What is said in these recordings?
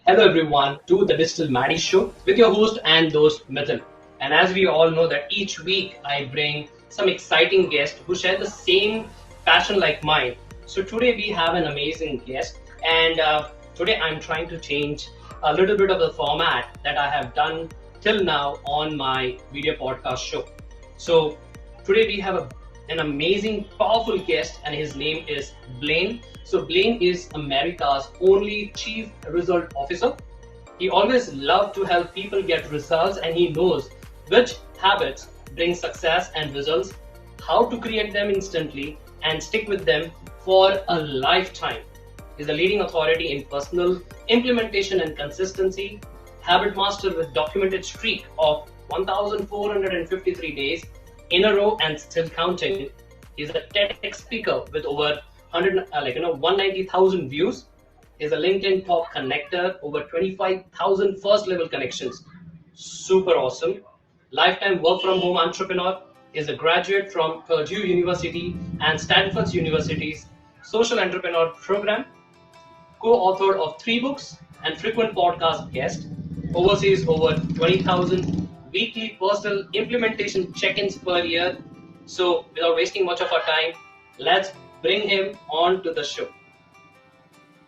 Hello everyone to the Digital Maddy Show with your host and host Mitthyl. And as we all know that each week I bring some exciting guests who share the same passion like mine. So today we have an amazing guest and today I'm trying to change a little bit of the format that I have done till now on my video podcast show. So today we have an amazing, powerful guest, and his name is Blaine. So Blaine is America's only Chief Result Officer. He always loved to help people get results, and he knows which habits bring success and results, how to create them instantly, and stick with them for a lifetime. He's a leading authority in personal implementation and consistency, habit master with documented streak of 1,453 days in a row and still counting. He's a TEDx speaker with over 190,000 views. He's a LinkedIn top connector, over 25,000 first level connections. Super awesome. Lifetime work from home entrepreneur. Is a graduate from Purdue University and Stanford University's Social Entrepreneur Program. Co-author of 3 books and frequent podcast guest. Oversees over 20,000 weekly personal implementation check-ins per year. So without wasting much of our time, let's bring him on to the show.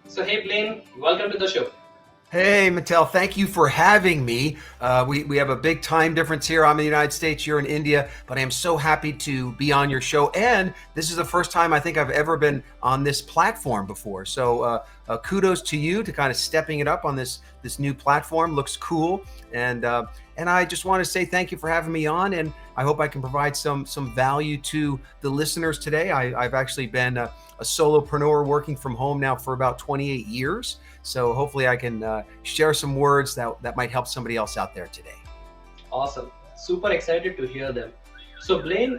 So hey Blaine, welcome to the show. Hey Mitthyl, thank you for having me. We have a big time difference here. I'm in the United States, you're in India, but I am so happy to be on your show. And this is the first time I think I've ever been on this platform before. So kudos to you to kind of stepping it up on this new platform. Looks cool. And I just want to say thank you for having me on. And I hope I can provide some value to the listeners today. I've actually been a solopreneur working from home now for about 28 years. So hopefully I can share some words that might help somebody else out there today. Awesome. Super excited to hear them. So Blaine,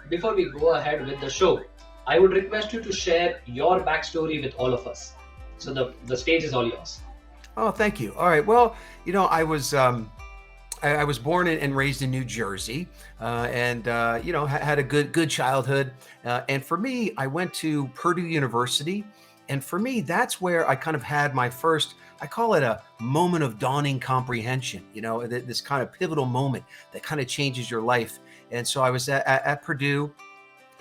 before we go ahead with the show, I would request you to share your backstory with all of us. So the stage is all yours. Oh, thank you. All right. Well, I was born and raised in New Jersey, and had a good childhood. And for me, I went to Purdue University. And for me, that's where I kind of had my first, I call it a moment of dawning comprehension, this kind of pivotal moment that kind of changes your life. And so I was at Purdue,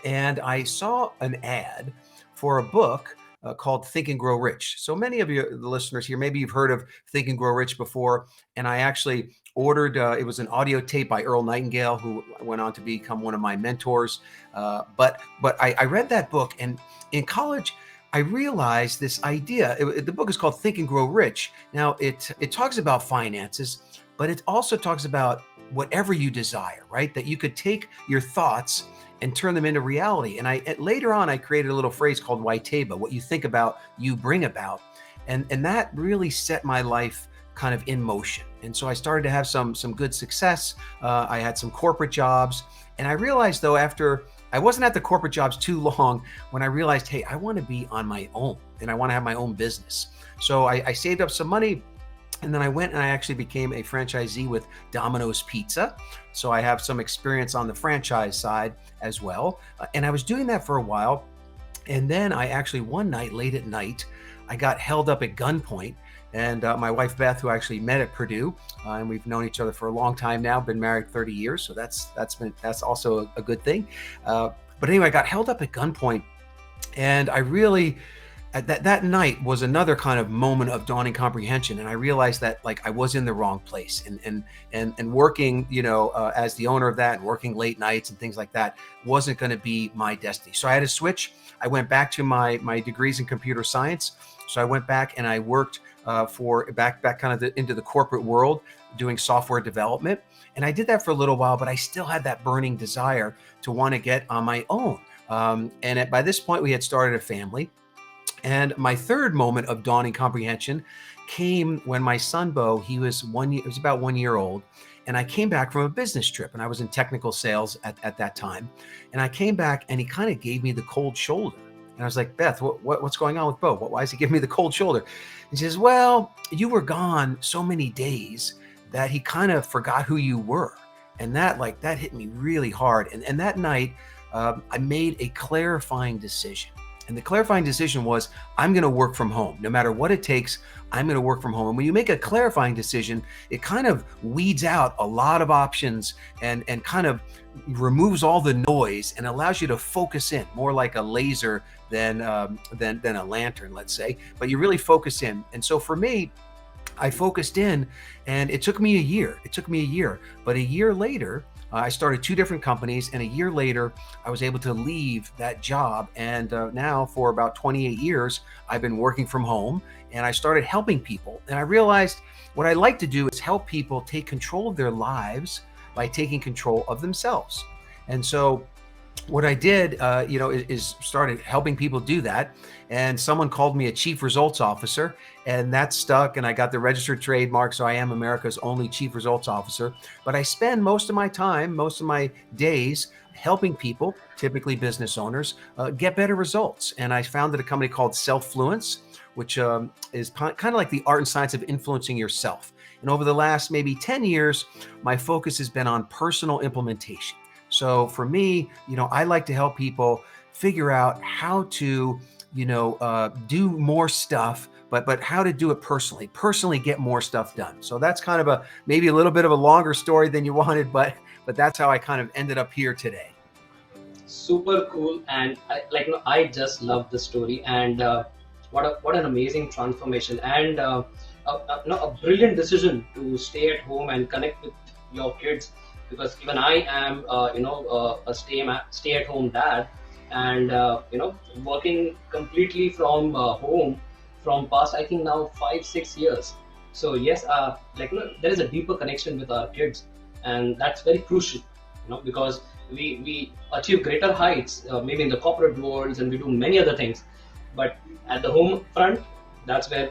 and I saw an ad for a book called Think and Grow Rich. So many of you, the listeners here, maybe you've heard of Think and Grow Rich before. And I actually ordered, it was an audio tape by Earl Nightingale, who went on to become one of my mentors. But I read that book, and in college, I realized this idea. The book is called Think and Grow Rich. Now, it talks about finances, but it also talks about whatever you desire, right? That you could take your thoughts and turn them into reality. And later on, I created a little phrase called Waiteba, what you think about, you bring about. And that really set my life kind of in motion. And so I started to have some good success. I had some corporate jobs. And I realized, though, after I wasn't at the corporate jobs too long when I realized, hey, I want to be on my own and I want to have my own business. So I saved up some money, and then I went and I actually became a franchisee with Domino's Pizza. So I have some experience on the franchise side as well. And I was doing that for a while. And then I actually, one night, late at night, I got held up at gunpoint. And my wife, Beth, who I actually met at Purdue, and we've known each other for a long time now, been married 30 years. So that's also a good thing. But anyway, I got held up at gunpoint, and I really, that night was another kind of moment of dawning comprehension. And I realized that I was in the wrong place, and working, as the owner of that, and working late nights and things like that wasn't going to be my destiny. So I had to switch. I went back to my degrees in computer science. So I went back and I worked back kind of into the corporate world, doing software development. And I did that for a little while, but I still had that burning desire to want to get on my own. By this point, we had started a family. And my third moment of dawning comprehension came when my son, Bo, he was about 1 year old. And I came back from a business trip, and I was in technical sales at that time. And I came back, and he kind of gave me the cold shoulder. And I was like, Beth, what's going on with Bo? Why is he giving me the cold shoulder? And she says, well, you were gone so many days that he kind of forgot who you were. And that hit me really hard. And that night, I made a clarifying decision. And the clarifying decision was, I'm going to work from home. No matter what it takes, I'm going to work from home. And when you make a clarifying decision, it kind of weeds out a lot of options and kind of removes all the noise and allows you to focus in more like a laser than a lantern, let's say. But you really focus in. And so for me, I focused in, and it took me a year. But a year later, I started two different companies, and a year later, I was able to leave that job. And now, for about 28 years, I've been working from home, and I started helping people. And I realized what I like to do is help people take control of their lives by taking control of themselves. And so what I did, is started helping people do that. And someone called me a chief results officer, and that stuck. And I got the registered trademark, so I am America's only chief results officer. But I spend most of my time, most of my days, helping people, typically business owners, get better results. And I founded a company called Self-Fluence, which is kind of like the art and science of influencing yourself. And over the last maybe 10 years, my focus has been on personal implementation. So for me, I like to help people figure out how to, do more stuff, but how to do it personally get more stuff done. So that's kind of maybe a little bit of a longer story than you wanted, but that's how I kind of ended up here today. Super cool. And I just love the story, and what an amazing transformation, and a brilliant decision to stay at home and connect with your kids. Because even I am, a stay-at-home dad, and working completely from home from past, I think now 5-6 years. So yes, there is a deeper connection with our kids, and that's very crucial, because we achieve greater heights, maybe in the corporate worlds, and we do many other things, but at the home front, that's where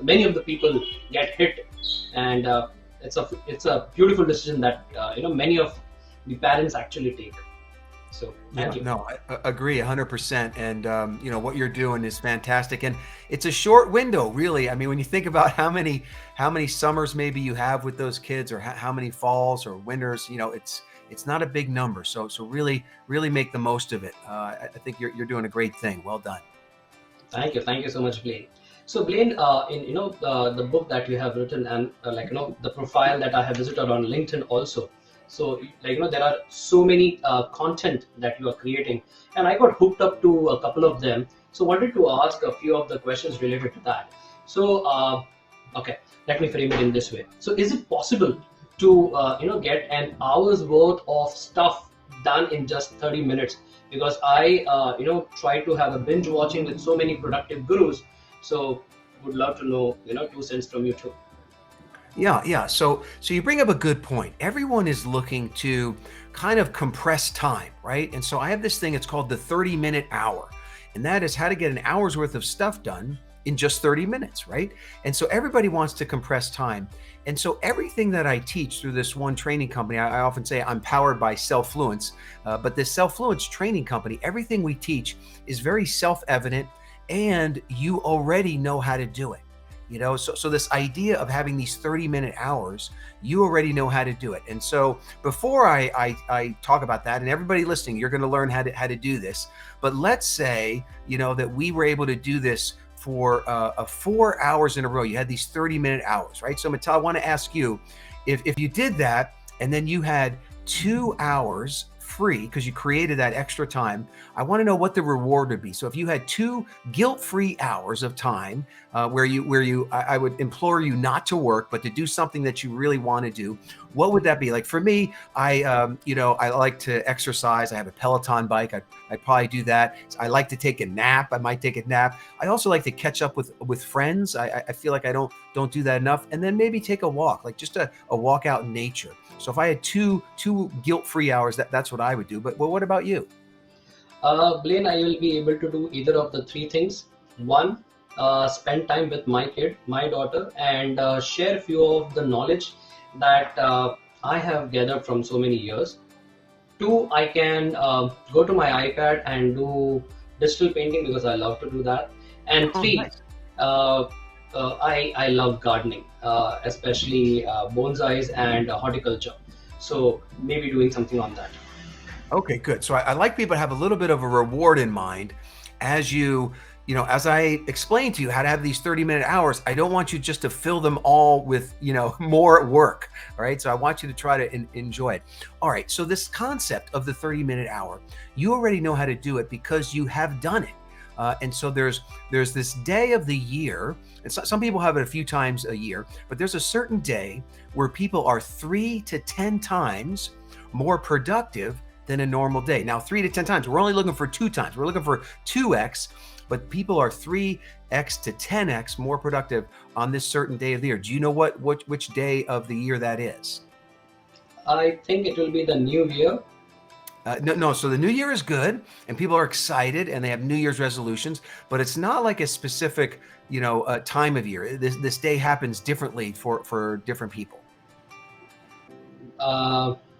many of the people get hit, and it's a beautiful decision that many of the parents actually take. So thank you. No, I agree 100%. And what you're doing is fantastic. And it's a short window, really. I mean, when you think about how many summers maybe you have with those kids, or how many falls or winters, it's not a big number. So really make the most of it. I think you're doing a great thing. Well done. Thank you so much, Blaine. So Blaine, in the book that you have written, and the profile that I have visited on LinkedIn also. So there are so many content that you are creating, and I got hooked up to a couple of them. So wanted to ask a few of the questions related to that. So okay, let me frame it in this way. So is it possible to get an hour's worth of stuff done in just 30 minutes? Because I try to have a binge watching with so many productive gurus. So would love to know 2 cents from you too. Yeah. So you bring up a good point. Everyone is looking to kind of compress time, right? And so I have this thing, it's called the 30-minute hour. And that is how to get an hour's worth of stuff done in just 30 minutes, right? And so everybody wants to compress time. And so everything that I teach through this one training company, I often say I'm powered by Self-Fluence, but this Self-Fluence training company, everything we teach is very self-evident, and you already know how to do it. So this idea of having these 30-minute hours, you already know how to do it. And so before I talk about that, and everybody listening, you're going to learn how to do this. But let's say, that we were able to do this for 4 hours in a row. You had these 30-minute hours, right? So Mitthyl, I want to ask you, if you did that, and then you had 2 hours free because you created that extra time, I want to know what the reward would be. So if you had 2 guilt-free hours of time where I would implore you not to work, but to do something that you really want to do, what would that be? Like for me, I like to exercise. I have a Peloton bike. I'd probably do that. I like to take a nap. I might take a nap. I also like to catch up with friends. I feel like I don't do that enough. And then maybe take a walk, like just a walk out in nature. So if I had two guilt-free hours, that's what I would do. But what about you? Blaine, I will be able to do either of the 3 things. One, spend time with my kid, my daughter, and share a few of the knowledge that I have gathered from so many years. 2, I can go to my iPad and do digital painting because I love to do that. And 3, nice. I love gardening, especially bonsais and horticulture. So maybe doing something on that. Okay, good. So I like people to have a little bit of a reward in mind. as as I explain to you how to have these 30-minute hours, I don't want you just to fill them all with, more work. All right. So I want you to try to enjoy it. All right. So this concept of the 30-minute hour, you already know how to do it because you have done it. And so there's this day of the year, and some people have it a few times a year, but there's a certain day where people are 3 to 10 times more productive than a normal day. Now, 3 to 10 times, we're only looking for 2 times. We're looking for 2x, but people are 3x to 10x more productive on this certain day of the year. Do you know which day of the year that is? I think it will be the new year. No. So the new year is good, and people are excited, and they have New Year's resolutions. But it's not like a specific, time of year. This day happens differently for different people.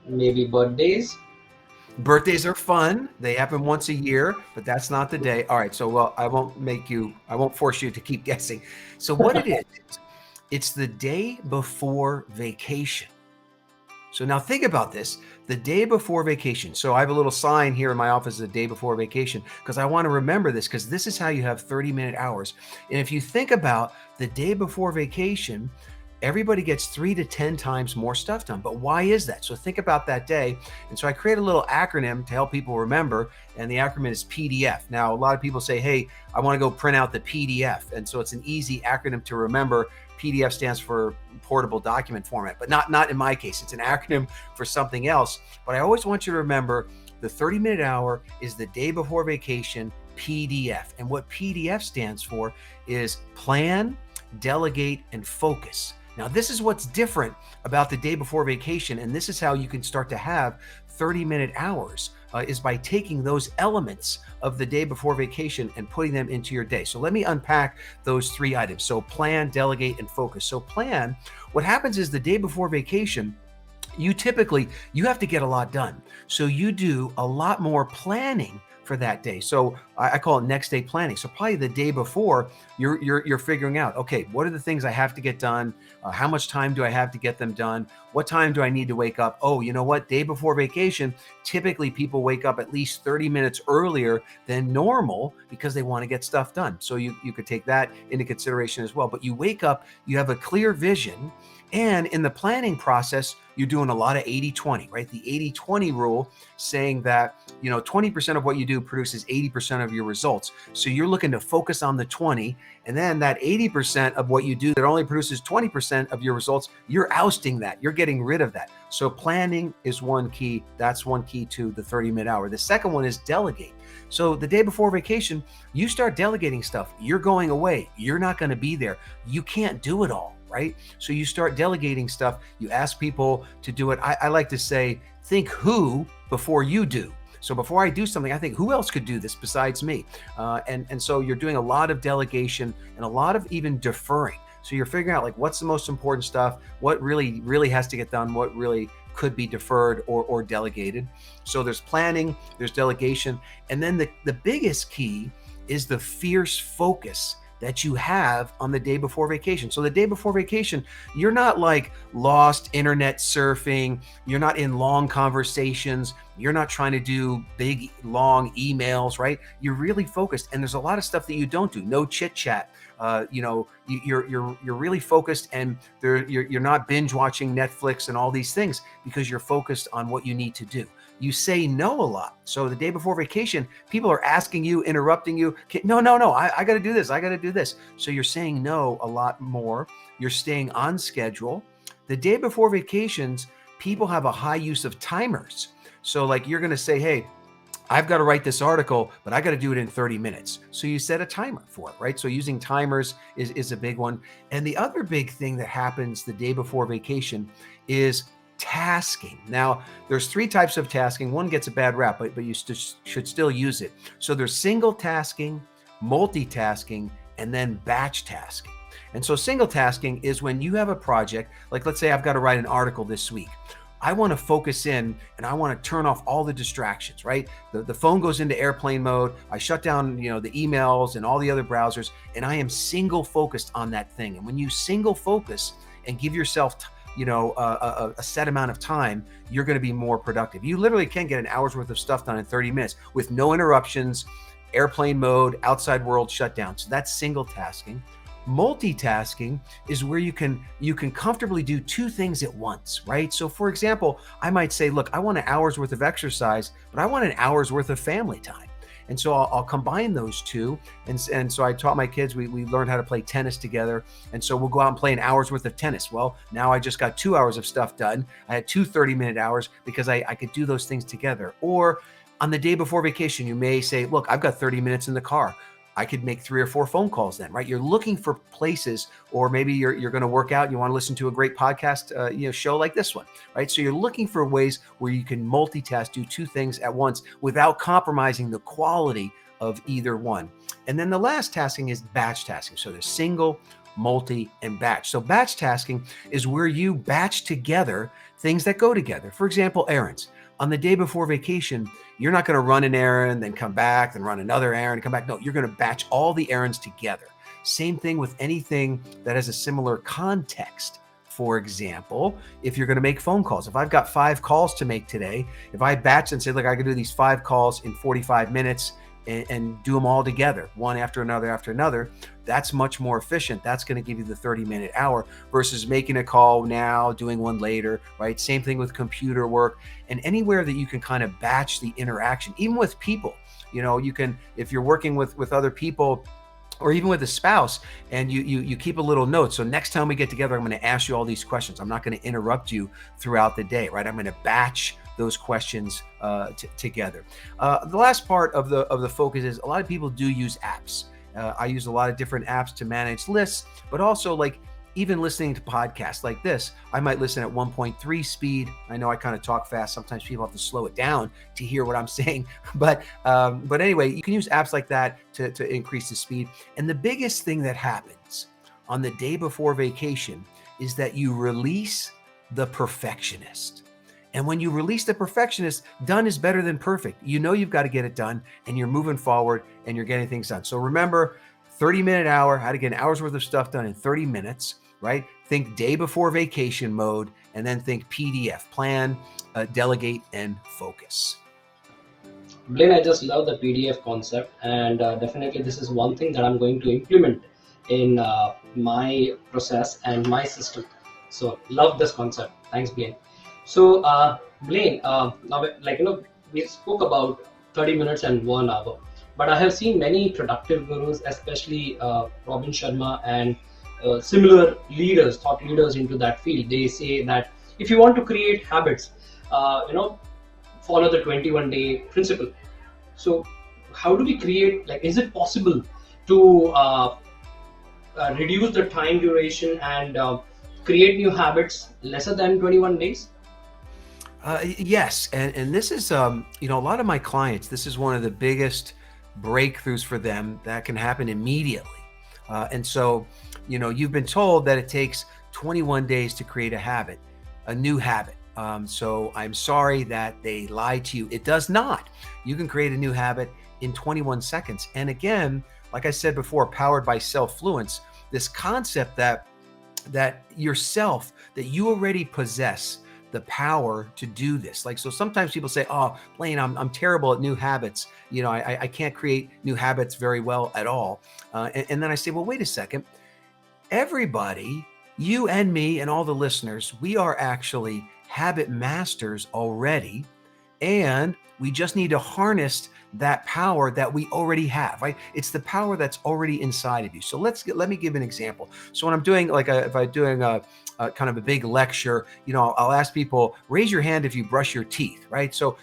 Maybe birthdays. Birthdays are fun. They happen once a year, but that's not the day. All right. So, well, I won't force you to keep guessing. So what it is, it's the day before vacation. So now think about this, the day before vacation. So I have a little sign here in my office, the day before vacation, because I want to remember this, because this is how you have 30-minute hours. And if you think about the day before vacation, everybody gets 3 to 10 times more stuff done. But why is that? So think about that day. And so I create a little acronym to help people remember. And the acronym is PDF. Now, a lot of people say, hey, I want to go print out the PDF. And so it's an easy acronym to remember. PDF stands for portable document format, but not in my case. It's an acronym for something else. But I always want you to remember the 30-minute hour is the day before vacation PDF. And what PDF stands for is plan, delegate, and focus. Now, this is what's different about the day before vacation, and this is how you can start to have 30-minute hours, is by taking those elements of the day before vacation and putting them into your day. So let me unpack those 3 items. So plan, delegate, and focus. So plan, what happens is the day before vacation, you have to get a lot done. So you do a lot more planning for that day. So I call it next day planning. So probably the day before, you're figuring out, okay, what are the things I have to get done? How much time do I have to get them done? What time do I need to wake up? Oh, you know what? Day before vacation, typically people wake up at least 30 minutes earlier than normal because they want to get stuff done. So you could take that into consideration as well. But you wake up, you have a clear vision. And in the planning process, you're doing a lot of 80-20, right? The 80-20 rule saying that, 20% of what you do produces 80% of your results. So you're looking to focus on the 20, and then that 80% of what you do that only produces 20% of your results, you're ousting that. You're getting rid of that. So planning is one key. That's one key to the 30-minute hour. The second one is delegate. So the day before vacation, you start delegating stuff. You're going away. You're not going to be there. You can't do it all. Right? So you start delegating stuff. You ask people to do it. I like to say, think who before you do. So before I do something, I think who else could do this besides me? And so you're doing a lot of delegation and a lot of even deferring. So you're figuring out like what's the most important stuff, what really has to get done, what really could be deferred or delegated. So there's planning, there's delegation, and then the biggest key is the fierce focus that you have on the day before vacation. So the day before vacation, you're not like lost internet surfing. You're not in long conversations. You're not trying to do big, long emails, right? You're really focused. And there's a lot of stuff that you don't do. No chit chat. You're really focused, and you're not binge watching Netflix and all these things because you're focused on what you need to do. You say no a lot. So the day before vacation, people are asking you, interrupting you. No, I got to do this. I got to do this. So you're saying no a lot more. You're staying on schedule. The day before vacations, people have a high use of timers. So like you're going to say, hey, I've got to write this article, but I got to do it in 30 minutes. So you set a timer for it, right? So using timers is a big one. And the other big thing that happens the day before vacation is tasking. Now, there's 3 types of tasking. One gets a bad rap, but you should still use it. So there's single tasking, multitasking, and then batch tasking. And so single tasking is when you have a project, like let's say I've got to write an article this week. I want to focus in and I want to turn off all the distractions, right? The phone goes into airplane mode. I shut down, the emails and all the other browsers, and I am single focused on that thing. And when you single focus and give yourself a set amount of time, you're going to be more productive. You literally can get an hour's worth of stuff done in 30 minutes with no interruptions, airplane mode, outside world shut down. So that's single tasking. Multitasking is where you can comfortably do two things at once, right? So for example, I might say, look, I want an hour's worth of exercise, but I want an hour's worth of family time. And so I'll combine those two. And so I taught my kids, we learned how to play tennis together. And so we'll go out and play an hour's worth of tennis. Well, now I just got 2 hours of stuff done. I had two 30-minute hours because I could do those things together. Or on the day before vacation, you may say, look, I've got 30 minutes in the car. I could make 3 or 4 phone calls then, right? You're looking for places, or maybe you're going to work out and you want to listen to a great podcast, show like this one, right? So you're looking for ways where you can multitask, do two things at once without compromising the quality of either one. And then the last tasking is batch tasking. So there's single, multi, and batch. So batch tasking is where you batch together things that go together. For example, errands. On the day before vacation, you're not going to run an errand, then come back, then run another errand, come back. No, you're going to batch all the errands together. Same thing with anything that has a similar context. For example, if you're going to make phone calls, if I've got 5 calls to make today, if I batch and say, look, I can do these 5 calls in 45 minutes and do them all together, one after another, that's much more efficient. That's going to give you the 30-minute hour versus making a call now, doing one later, right? Same thing with computer work and anywhere that you can kind of batch the interaction, even with people. You can, if you're working with other people, or even with a spouse, and you keep a little note. So next time we get together, I'm going to ask you all these questions. I'm not going to interrupt you throughout the day, right? I'm going to batch those questions together. The last part of the focus is a lot of people do use apps. I use a lot of different apps to manage lists, but also like even listening to podcasts like this, I might listen at 1.3 speed. I know I kind of talk fast. Sometimes people have to slow it down to hear what I'm saying. But anyway, you can use apps like that to increase the speed. And the biggest thing that happens on the day before vacation is that you release the perfectionist. And when you release the perfectionist, done is better than perfect. You know you've got to get it done, and you're moving forward and you're getting things done. So remember, 30-minute hour, how to get an hour's worth of stuff done in 30 minutes, right? Think day before vacation mode, and then think PDF, plan, delegate, and focus. Blaine, I just love the PDF concept, and definitely this is one thing that I'm going to implement in my process and my system. So love this concept. Thanks, Blaine. So Blaine, now we spoke about 30 minutes and 1 hour, but I have seen many productive gurus, especially Robin Sharma and similar leaders, thought leaders into that field. They say that if you want to create habits, follow the 21-day principle. So how do we create, is it possible to reduce the time duration and create new habits lesser than 21 days? Yes. And this is, a lot of my clients, this is one of the biggest breakthroughs for them that can happen immediately. And so, you've been told that it takes 21 days to create a habit, a new habit. So I'm sorry that they lied to you. It does not. You can create a new habit in 21 seconds. And again, like I said before, powered by self-fluence, this concept that yourself, that you already possess the power to do this. So sometimes people say, oh, Blaine, I'm terrible at new habits. I can't create new habits very well at all. And then I say, well, wait a second. Everybody, you and me and all the listeners, we are actually habit masters already. And we just need to harness that power that we already have, right? It's the power that's already inside of you. So let me give an example. So when I'm doing if I'm doing a kind of a big lecture, I'll ask people, raise your hand if you brush your teeth, right? So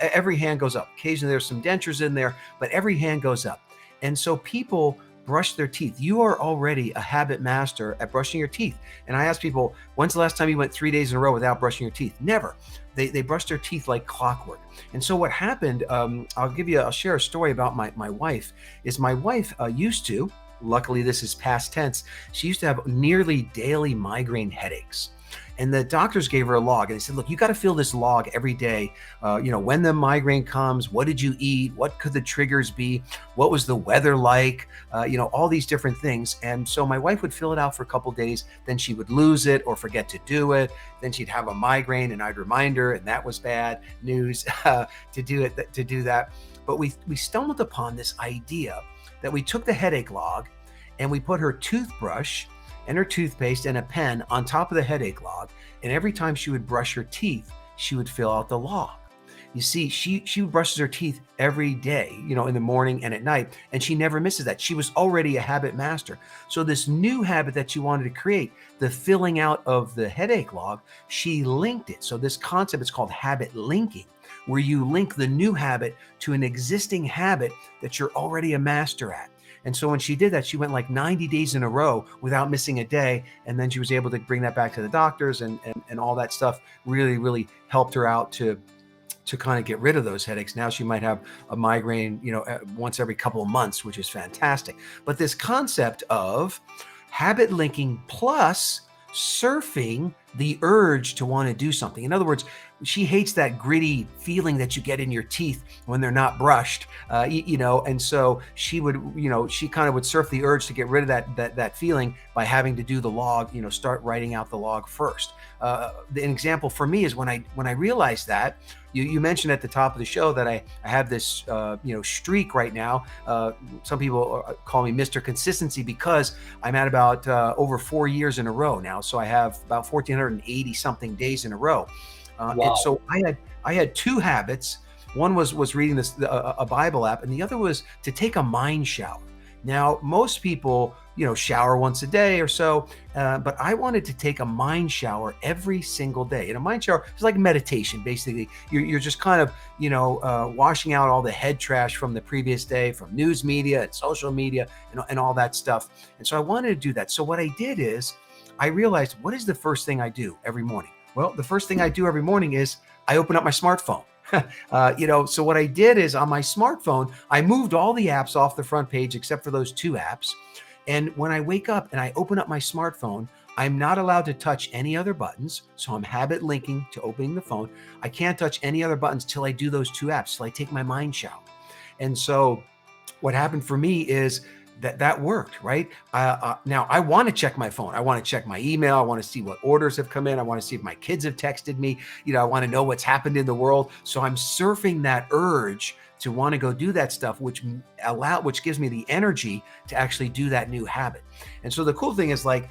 every hand goes up. Occasionally there's some dentures in there, but every hand goes up. And so people brush their teeth. You are already a habit master at brushing your teeth. And I ask people, when's the last time you went 3 days in a row without brushing your teeth? Never. They brush their teeth like clockwork. And so what happened, I'll share a story about my wife, is my wife used to, luckily this is past tense, she used to have nearly daily migraine headaches. And the doctors gave her a log, and they said, look, you got to fill this log every day. When the migraine comes, what did you eat? What could the triggers be? What was the weather like? All these different things. And so my wife would fill it out for a couple of days. Then she would lose it or forget to do it. Then she'd have a migraine, and I'd remind her, and that was bad news to do that. but we stumbled upon this idea that we took the headache log and we put her toothbrush and her toothpaste and a pen on top of the headache log. And every time she would brush her teeth, she would fill out the log. You see, she brushes her teeth every day, in the morning and at night, and she never misses that. She was already a habit master. So this new habit that she wanted to create, the filling out of the headache log, she linked it. So this concept is called habit linking, where you link the new habit to an existing habit that you're already a master at. And so when she did that, she went like 90 days in a row without missing a day. And then she was able to bring that back to the doctors, and all that stuff really, really helped her out to kind of get rid of those headaches. Now she might have a migraine, once every couple of months, which is fantastic. But this concept of habit linking plus surfing the urge to want to do something. In other words, she hates that gritty feeling that you get in your teeth when they're not brushed, and so she would, she kind of would surf the urge to get rid of that feeling by having to do the log, start writing out the log first. An example for me is when I realized that, you mentioned at the top of the show that I have this, streak right now. Some people call me Mr. Consistency because I'm at about over 4 years in a row now. So I have about 1,480 something days in a row. Wow. And so I had two habits. One was reading a Bible app, and the other was to take a mind shower. Now, most people, shower once a day or so, but I wanted to take a mind shower every single day. And a mind shower is like meditation, basically. You're just kind of, washing out all the head trash from the previous day, from news media and social media and all that stuff. And so I wanted to do that. So what I did is I realized, what is the first thing I do every morning? Well, the first thing I do every morning is I open up my smartphone. So what I did is on my smartphone, I moved all the apps off the front page except for those two apps. And when I wake up and I open up my smartphone, I'm not allowed to touch any other buttons. So I'm habit linking to opening the phone. I can't touch any other buttons till I do those two apps, till I take my mind shower. And so what happened for me is that worked, right? Now I want to check my phone. I want to check my email. I want to see what orders have come in. I want to see if my kids have texted me. I want to know what's happened in the world. So I'm surfing that urge to want to go do that stuff, which gives me the energy to actually do that new habit. And so the cool thing is, like,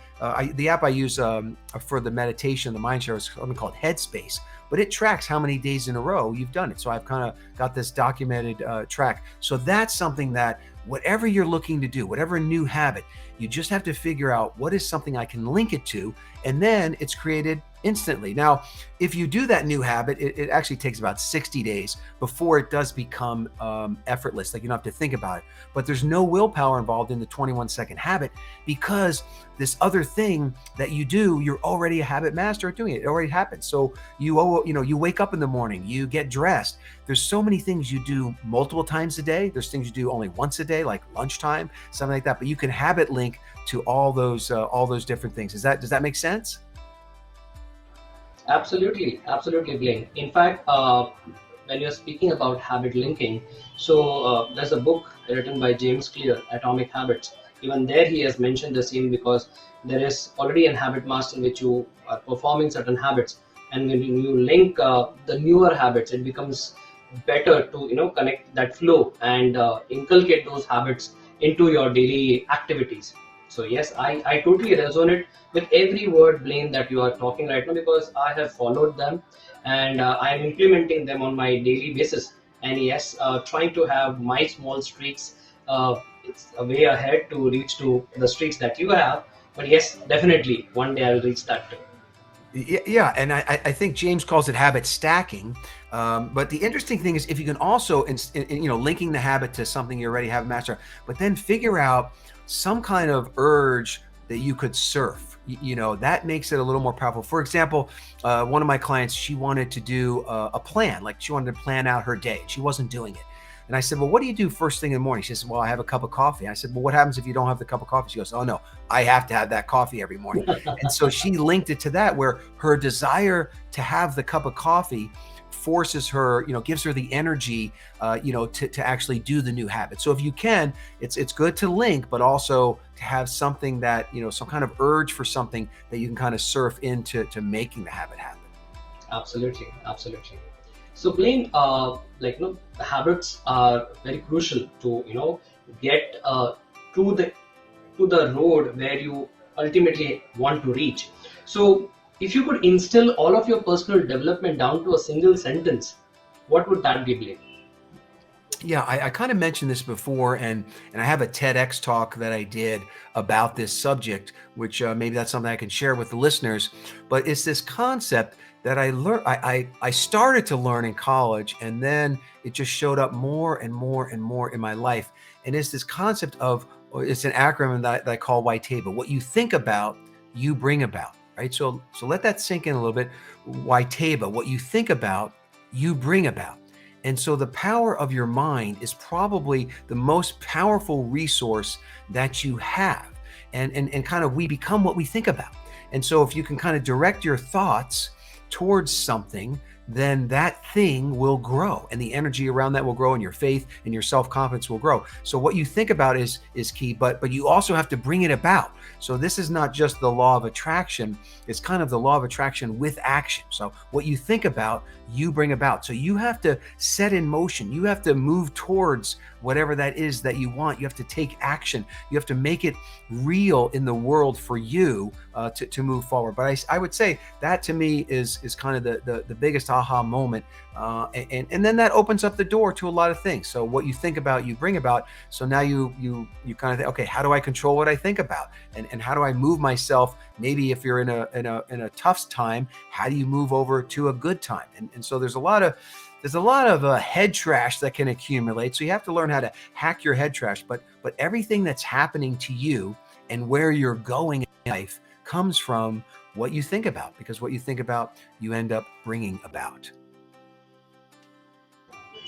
the app I use for the meditation, the mind share, is something called Headspace, but it tracks how many days in a row you've done it. So I've kind of got this documented track. So that's something that whatever you're looking to do, whatever new habit, you just have to figure out what is something I can link it to, and then it's created instantly. Now, if you do that new habit, it actually takes about 60 days before it does become effortless. Like, you don't have to think about it, but there's no willpower involved in the 21-second habit, because this other thing that you do, you're already a habit master at doing it. It already happens. So you wake up in the morning, you get dressed. There's so many things you do multiple times a day. There's things you do only once a day, like lunchtime, something like that. But you can habit link to all those different things. Does that make sense? Absolutely, Blaine. In fact, when you're speaking about habit linking, so there's a book written by James Clear, Atomic Habits. Even there he has mentioned the same, because there is already an habit master in which you are performing certain habits, and when you link the newer habits, it becomes better to connect that flow and inculcate those habits into your daily activities. So yes, I totally resonate with every word, Blaine, that you are talking right now, because I have followed them, and I am implementing them on my daily basis. And yes, trying to have my small streaks, it's a way ahead to reach to the streaks that you have. But yes, definitely one day I'll reach that too. Yeah, and I think James calls it habit stacking. But the interesting thing is, if you can also, linking the habit to something you already have mastered, but then figure out some kind of urge that you could surf, that makes it a little more powerful. For example, one of my clients, she wanted to do a plan, like she wanted to plan out her day. She wasn't doing it. And I said, well, what do you do first thing in the morning? She said, well, I have a cup of coffee. I said, well, what happens if you don't have the cup of coffee? She goes, oh no, I have to have that coffee every morning. And so she linked it to that, where her desire to have the cup of coffee forces her, gives her the energy, to actually do the new habit. So if you can, it's good to link, but also to have something that, some kind of urge for something that you can kind of surf into making the habit happen. Absolutely. So Blaine, the habits are very crucial to get to the to the road where you ultimately want to reach. So if you could instill all of your personal development down to a single sentence, what would that be, Blaine? Yeah, I kind of mentioned this before, and I have a TEDx talk that I did about this subject, which maybe that's something I can share with the listeners. But it's this concept that I learned. I started to learn in college, and then it just showed up more and more and more in my life. And it's this concept of, or it's an acronym that I call YTABA. What you think about, you bring about. Right. So let that sink in a little bit. YTABA. What you think about, you bring about. And so the power of your mind is probably the most powerful resource that you have. And kind of we become what we think about. And so if you can kind of direct your thoughts towards something, then that thing will grow and the energy around that will grow and your faith and your self-confidence will grow. So what you think about is key, but you also have to bring it about. So this is not just the law of attraction, it's kind of the law of attraction with action. So what you think about, you bring about. So you have to set in motion. You have to move towards whatever that is that you want. You have to take action. You have to make it real in the world for you to move forward. But I would say that to me is kind of the biggest aha moment. And then that opens up the door to a lot of things. So what you think about, you bring about. So now you kind of think, okay, how do I control what I think about? And how do I move myself? Maybe if you're in a tough time, how do you move over to a good time? And so there's a lot of head trash that can accumulate. So you have to learn how to hack your head trash. But everything that's happening to you and where you're going in life comes from what you think about, because what you think about, you end up bringing about.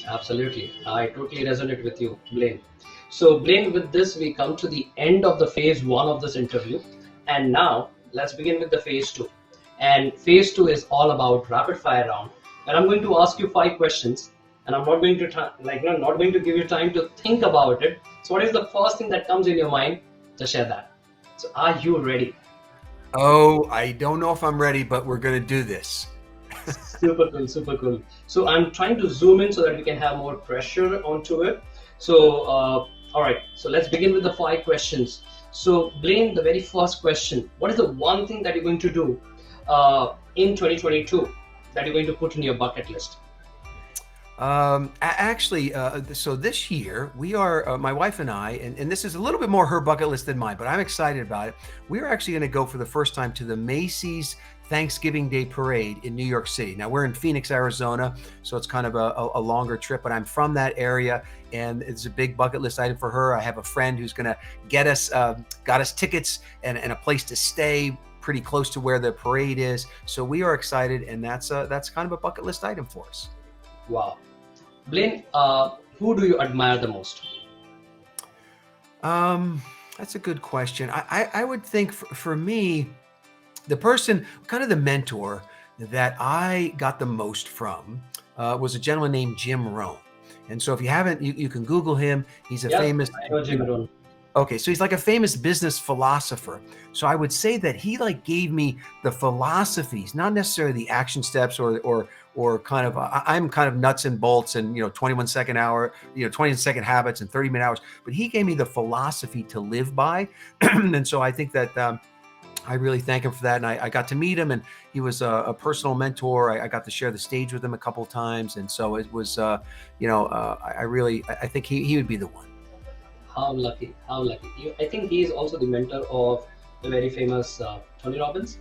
Absolutely. I totally resonate with you, Blaine. So, Blaine, with this, we come to the end of the phase one of this interview. And now let's begin with the phase two. And phase two is all about rapid fire round. And I'm going to ask you 5 questions. And I'm not going to not going to give you time to think about it. So, what is the first thing that comes in your mind? Just share that. So, are you ready? Oh, I don't know if I'm ready, but we're going to do this. Super cool, super cool. So I'm trying to zoom in so that we can have more pressure onto it. So, all right, so let's begin with the 5 questions. So Blaine, the very first question, what is the one thing that you're going to do in 2022 that you're going to put in your bucket list? Actually, so this year we are, my wife and I, and this is a little bit more her bucket list than mine, but I'm excited about it. We're actually going to go for the first time to the Macy's Thanksgiving Day Parade in New York City. Now we're in Phoenix, Arizona, so it's kind of a longer trip, but I'm from that area and it's a big bucket list item for her. I have a friend who's going to get us, got us tickets and a place to stay pretty close to where the parade is. So we are excited, and that's kind of a bucket list item for us. Wow. Blaine, who do you admire the most? That's a good question. I would think for me, the person, kind of the mentor that I got the most from was a gentleman named Jim Rohn. And so if you haven't, you can Google him. He's a famous. I know Jim Rohn. Okay, so he's like a famous business philosopher. So I would say that he like gave me the philosophies, not necessarily the action steps or kind of, I'm kind of nuts and bolts and 21-second hour, 20-second habits and 30-minute hours. But he gave me the philosophy to live by, and so I think that I really thank him for that. And I got to meet him, and he was a personal mentor. I got to share the stage with him a couple of times, and so it was, I think he would be the one. How lucky, how lucky. I think he is also the mentor of the very famous Tony Robbins.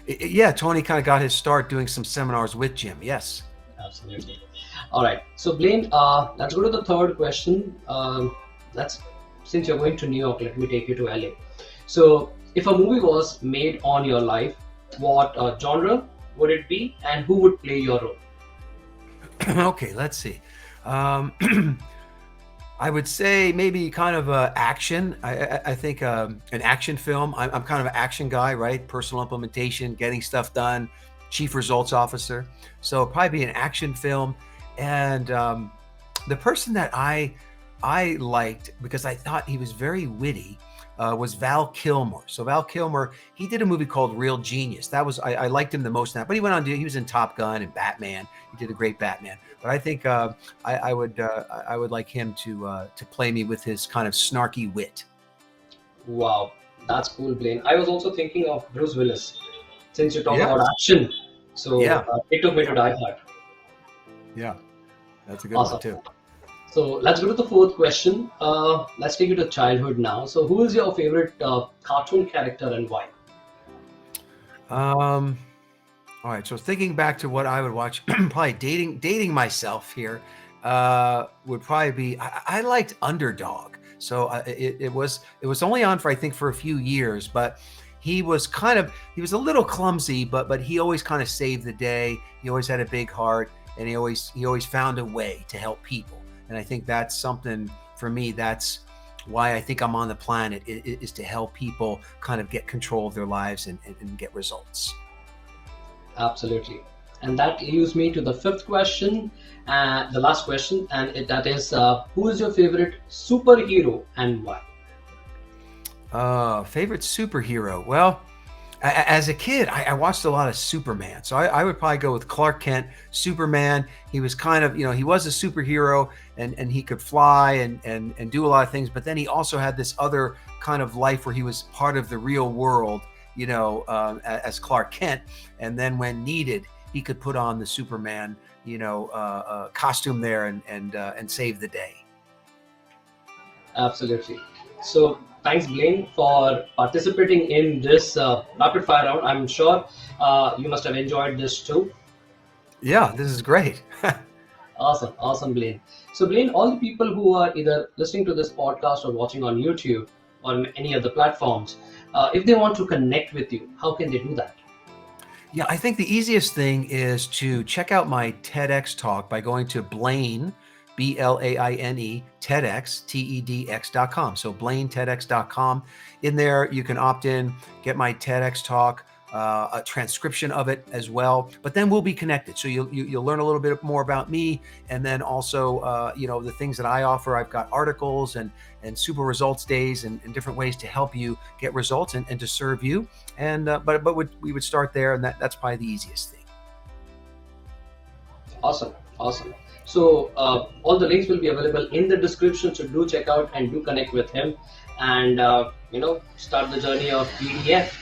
Yeah, Tony kind of got his start doing some seminars with Jim. Yes. Absolutely. All right. So Blaine, let's go to the third question. Since you're going to New York, let me take you to LA. So if a movie was made on your life, what genre would it be, and who would play your role? Okay, let's see. I would say maybe kind of action. I think an action film. I'm kind of an action guy, right? Personal implementation, getting stuff done, chief results officer. So probably be an action film. And the person that I liked, because I thought he was very witty, was Val Kilmer. So Val Kilmer, he did a movie called Real Genius. That was I liked him the most in that. But he went on to he was in Top Gun and Batman. He did a great Batman. But I think I would like him to play me with his kind of snarky wit. Wow, that's cool, Blaine. I was also thinking of Bruce Willis, since you talk Yeah. about action. So Yeah. it took me to Die Hard. Yeah, that's a good Awesome. one too. So let's go to the fourth question. Let's take you to childhood now. So who is your favorite cartoon character and why? All right. So thinking back to what I would watch, probably dating myself here, would probably be I liked Underdog. So it was only on for I think for a few years, but he was a little clumsy, but he always kind of saved the day. He always had a big heart, and he always found a way to help people. And I think that's something for me. That's why I think I'm on the planet is to help people kind of get control of their lives and get results. Absolutely. And that leaves me to the fifth question, the last question, and that is, who is your favorite superhero and why? Favorite superhero? Well, as a kid, I watched a lot of Superman. So I would probably go with Clark Kent, Superman. He was kind of, he was a superhero and he could fly and do a lot of things. But then he also had this other kind of life where he was part of the real world, as Clark Kent. And then when needed, he could put on the Superman, costume there and save the day. Absolutely. So thanks, Blaine, for participating in this rapid fire round. I'm sure you must have enjoyed this too. Yeah, this is great. Awesome, Blaine. So, Blaine, all the people who are either listening to this podcast or watching on YouTube or any other platforms, if they want to connect with you, how can they do that? Yeah, I think the easiest thing is to check out my TEDx talk by going to Blaine, BLAINE, TEDx, TEDx.com. So BlaineTEDx.com. In there, you can opt in, get my TEDx talk, a transcription of it as well. But then we'll be connected. So you'll learn a little bit more about me, and then also the things that I offer. I've got articles and super results days and different ways to help you get results and to serve you. And but we would start there, and that's probably the easiest thing. Awesome. So all the links will be available in the description. So do check out and do connect with him, and start the journey of PDF.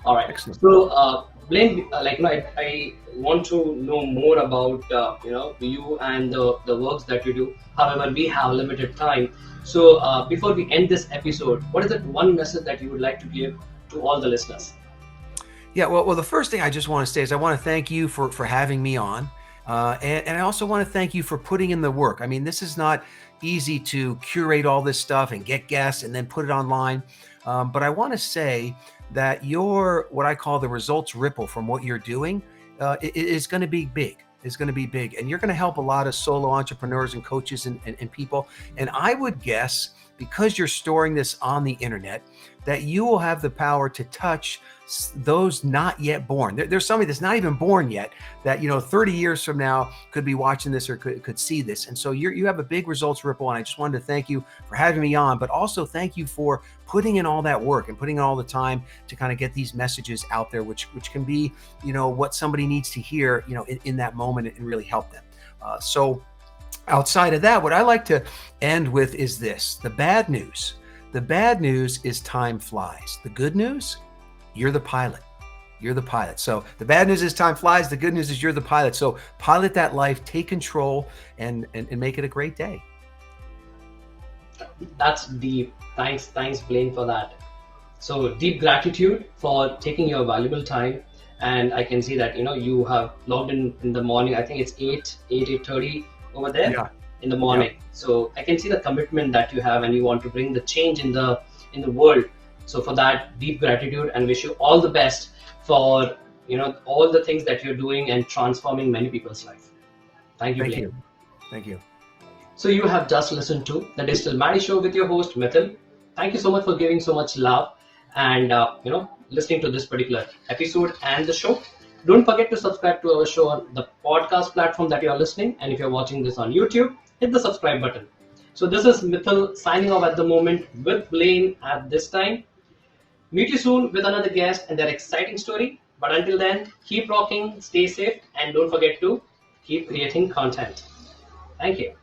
All right. Excellent. So Blaine, I want to know more about you and the works that you do. However, we have limited time. So before we end this episode, what is that one message that you would like to give to all the listeners? Yeah, well, the first thing I just want to say is I want to thank you for having me on. And I also want to thank you for putting in the work. I mean, this is not easy to curate all this stuff and get guests and then put it online. But I want to say that what I call the results ripple from what you're doing is going to be big. Is going to be big. And you're going to help a lot of solo entrepreneurs and coaches and people. And I would guess, because you're storing this on the internet, that you will have the power to touch those not yet born. There's somebody that's not even born yet that 30 years from now could be watching this or could see this. And so you have a big results ripple. And I just wanted to thank you for having me on, but also thank you for putting in all that work and putting in all the time to kind of get these messages out there, which can be what somebody needs to hear in that moment and really help them. So outside of that, what I like to end with is this: the bad news. The bad news is time flies. The good news, you're the pilot. You're the pilot. So the bad news is time flies. The good news is you're the pilot. So pilot that life, take control, and make it a great day. That's deep. Thanks, Blaine, for that. So deep gratitude for taking your valuable time. And I can see that you have logged in the morning. I think it's 8:30 over there. Yeah. In the morning. Yeah. So I can see the commitment that you have, and you want to bring the change in the world. So for that, deep gratitude, and wish you all the best for all the things that you're doing and transforming many people's life. Thank you. Thank you. So you have just listened to the Digital Maddy Show with your host Mitthyl. Thank you so much for giving so much love and listening to this particular episode and the show. Don't forget to subscribe to our show on the podcast platform that you are listening, and if you're watching this on YouTube, hit the subscribe button. So this is Mitthyl signing off at the moment with Blaine at this time. Meet you soon with another guest and their exciting story. But until then, keep rocking, stay safe, and don't forget to keep creating content. Thank you.